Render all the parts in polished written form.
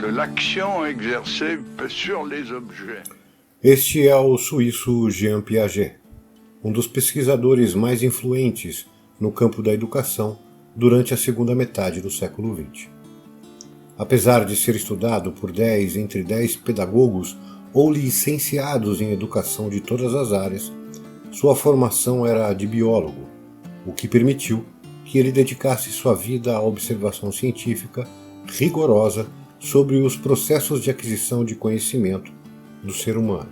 que l'action exercée sur les objets. Este é o suíço Jean Piaget, um dos pesquisadores mais influentes no campo da educação durante a segunda metade do século XX. Apesar de ser estudado por entre 10 pedagogos ou licenciados em educação de todas as áreas, sua formação era de biólogo, o que permitiu que ele dedicasse sua vida à observação científica rigorosa sobre os processos de aquisição de conhecimento do ser humano.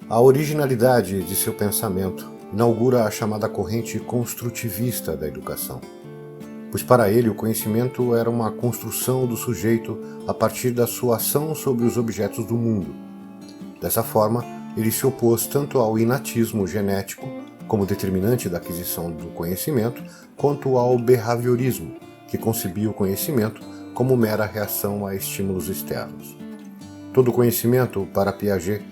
A originalidade de seu pensamento inaugura a chamada corrente construtivista da educação, pois para ele o conhecimento era uma construção do sujeito a partir da sua ação sobre os objetos do mundo. Dessa forma, ele se opôs tanto ao inatismo genético, como determinante da aquisição do conhecimento, quanto ao behaviorismo, que concebia o conhecimento como mera reação a estímulos externos. Todo conhecimento, para Piaget,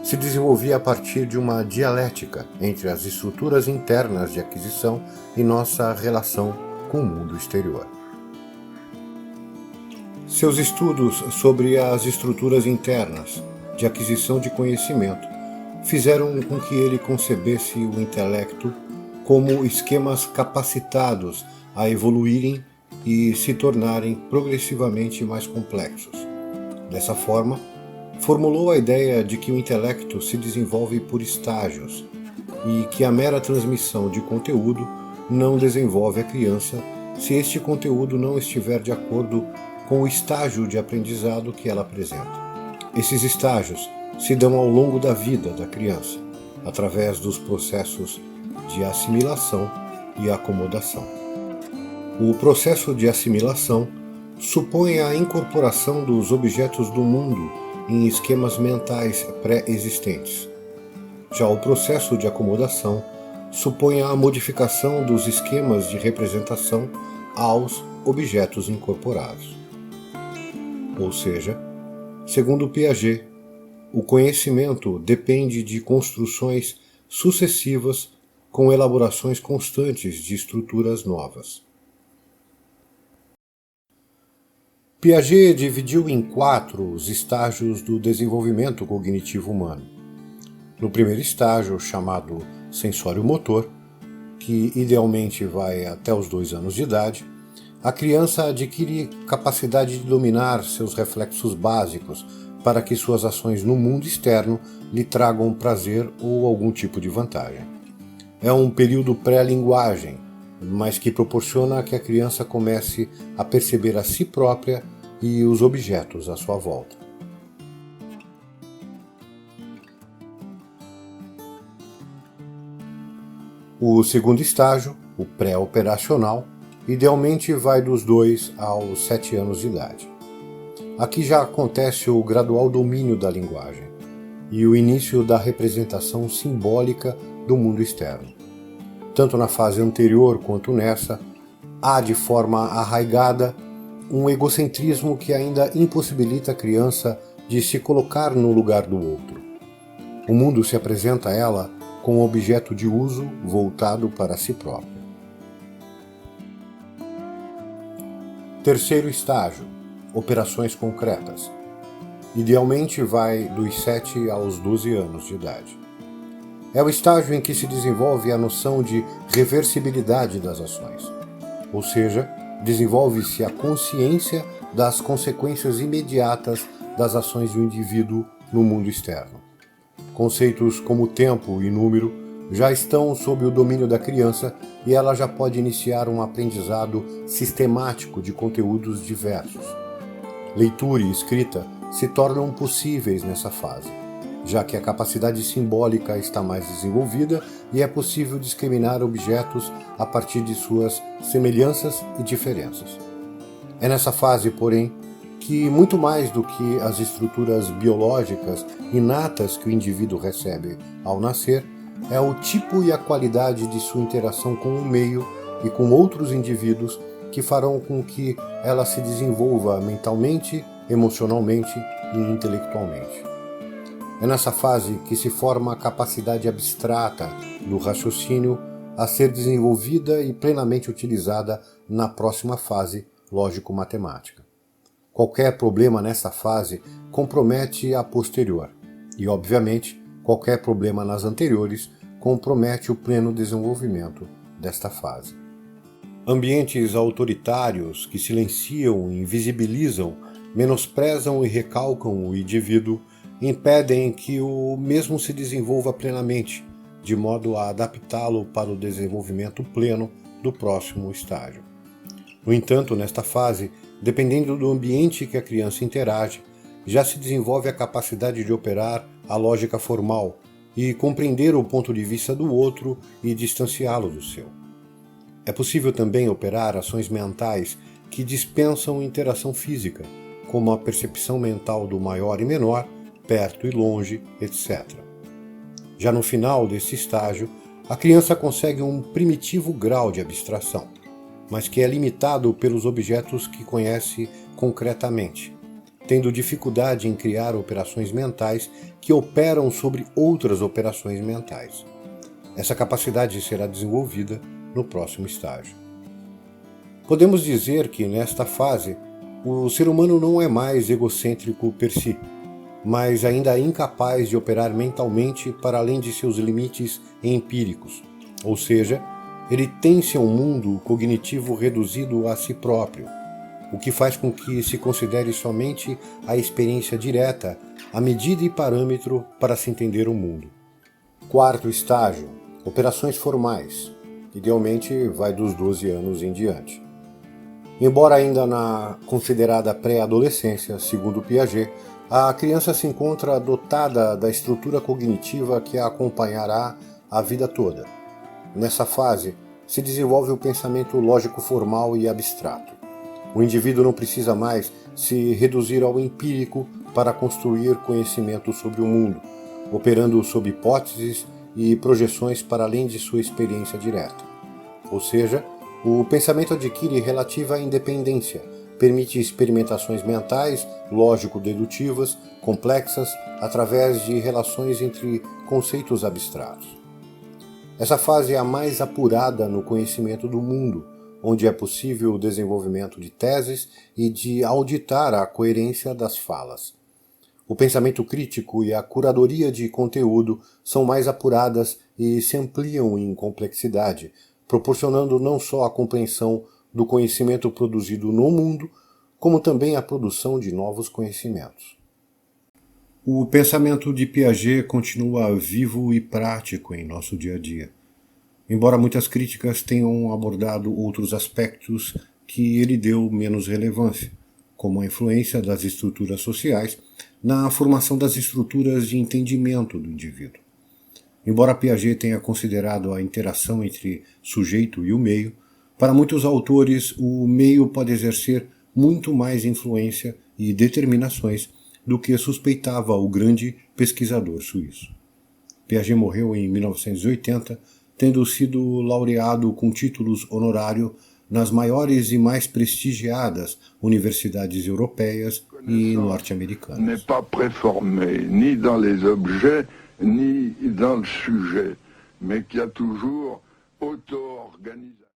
se desenvolvia a partir de uma dialética entre as estruturas internas de aquisição e nossa relação com o mundo exterior. Seus estudos sobre as estruturas internas de aquisição de conhecimento fizeram com que ele concebesse o intelecto como esquemas capacitados a evoluírem e se tornarem progressivamente mais complexos. Dessa forma, formulou a ideia de que o intelecto se desenvolve por estágios e que a mera transmissão de conteúdo não desenvolve a criança se este conteúdo não estiver de acordo com o estágio de aprendizado que ela apresenta. Esses estágios se dão ao longo da vida da criança, através dos processos de assimilação e acomodação. O processo de assimilação supõe a incorporação dos objetos do mundo em esquemas mentais pré-existentes. Já o processo de acomodação supõe a modificação dos esquemas de representação aos objetos incorporados. Ou seja, segundo Piaget, o conhecimento depende de construções sucessivas com elaborações constantes de estruturas novas. Piaget dividiu em 4 os estágios do desenvolvimento cognitivo humano. No primeiro estágio, chamado sensório-motor, que idealmente vai até os 2 anos de idade, a criança adquire capacidade de dominar seus reflexos básicos para que suas ações no mundo externo lhe tragam prazer ou algum tipo de vantagem. É um período pré-linguagem, mas que proporciona que a criança comece a perceber a si própria e os objetos à sua volta. O segundo estágio, o pré-operacional, idealmente vai dos 2 aos 7 anos de idade. Aqui já acontece o gradual domínio da linguagem e o início da representação simbólica do mundo externo. Tanto na fase anterior quanto nessa, há de forma arraigada um egocentrismo que ainda impossibilita a criança de se colocar no lugar do outro. O mundo se apresenta a ela como objeto de uso voltado para si próprio. Terceiro estágio, operações concretas. Idealmente vai dos 7 aos 12 anos de idade. É o estágio em que se desenvolve a noção de reversibilidade das ações, ou seja, desenvolve-se a consciência das consequências imediatas das ações do indivíduo no mundo externo. Conceitos como tempo e número já estão sob o domínio da criança e ela já pode iniciar um aprendizado sistemático de conteúdos diversos. Leitura e escrita se tornam possíveis nessa fase, já que a capacidade simbólica está mais desenvolvida e é possível discriminar objetos a partir de suas semelhanças e diferenças. É nessa fase, porém, que muito mais do que as estruturas biológicas inatas que o indivíduo recebe ao nascer, é o tipo e a qualidade de sua interação com o meio e com outros indivíduos que farão com que ela se desenvolva mentalmente, emocionalmente e intelectualmente. É nessa fase que se forma a capacidade abstrata do raciocínio a ser desenvolvida e plenamente utilizada na próxima fase lógico-matemática. qualquer problema nessa fase compromete a posterior, e, obviamente, qualquer problema nas anteriores compromete o pleno desenvolvimento desta fase. Ambientes autoritários que silenciam, invisibilizam, menosprezam e recalcam o indivíduo impedem que o mesmo se desenvolva plenamente, de modo a adaptá-lo para o desenvolvimento pleno do próximo estágio. No entanto, nesta fase, dependendo do ambiente que a criança interage, já se desenvolve a capacidade de operar a lógica formal e compreender o ponto de vista do outro e distanciá-lo do seu. É possível também operar ações mentais que dispensam interação física, como a percepção mental do maior e menor, perto e longe, etc. Já no final desse estágio, a criança consegue um primitivo grau de abstração, mas que é limitado pelos objetos que conhece concretamente, tendo dificuldade em criar operações mentais que operam sobre outras operações mentais. Essa capacidade será desenvolvida no próximo estágio. Podemos dizer que, nesta fase, o ser humano não é mais egocêntrico per si, mas ainda incapaz de operar mentalmente para além de seus limites empíricos, ou seja, ele tem seu mundo cognitivo reduzido a si próprio, o que faz com que se considere somente a experiência direta, a medida e parâmetro para se entender o mundo. Quarto estágio, operações formais. Idealmente vai dos 12 anos em diante. Embora ainda na considerada pré-adolescência, segundo Piaget, a criança se encontra dotada da estrutura cognitiva que a acompanhará a vida toda. Nessa fase, se desenvolve o pensamento lógico formal e abstrato. O indivíduo não precisa mais se reduzir ao empírico para construir conhecimento sobre o mundo, operando sob hipóteses e projeções para além de sua experiência direta. Ou seja, o pensamento adquire relativa independência, permite experimentações mentais, lógico-dedutivas, complexas, através de relações entre conceitos abstratos. Essa fase é a mais apurada no conhecimento do mundo, onde é possível o desenvolvimento de teses e de auditar a coerência das falas. O pensamento crítico e a curadoria de conteúdo são mais apuradas e se ampliam em complexidade, proporcionando não só a compreensão do conhecimento produzido no mundo, como também a produção de novos conhecimentos. O pensamento de Piaget continua vivo e prático em nosso dia a dia, embora muitas críticas tenham abordado outros aspectos que ele deu menos relevância, como a influência das estruturas sociais na formação das estruturas de entendimento do indivíduo. Embora Piaget tenha considerado a interação entre sujeito e o meio, para muitos autores o meio pode exercer muito mais influência e determinações do que suspeitava o grande pesquisador suíço. Piaget morreu em 1980, tendo sido laureado com títulos honorários nas maiores e mais prestigiadas universidades europeias e norte-americanas. N'est pas préformé ni dans les objets ni dans le sujet, mais qui a toujours auto-organisé.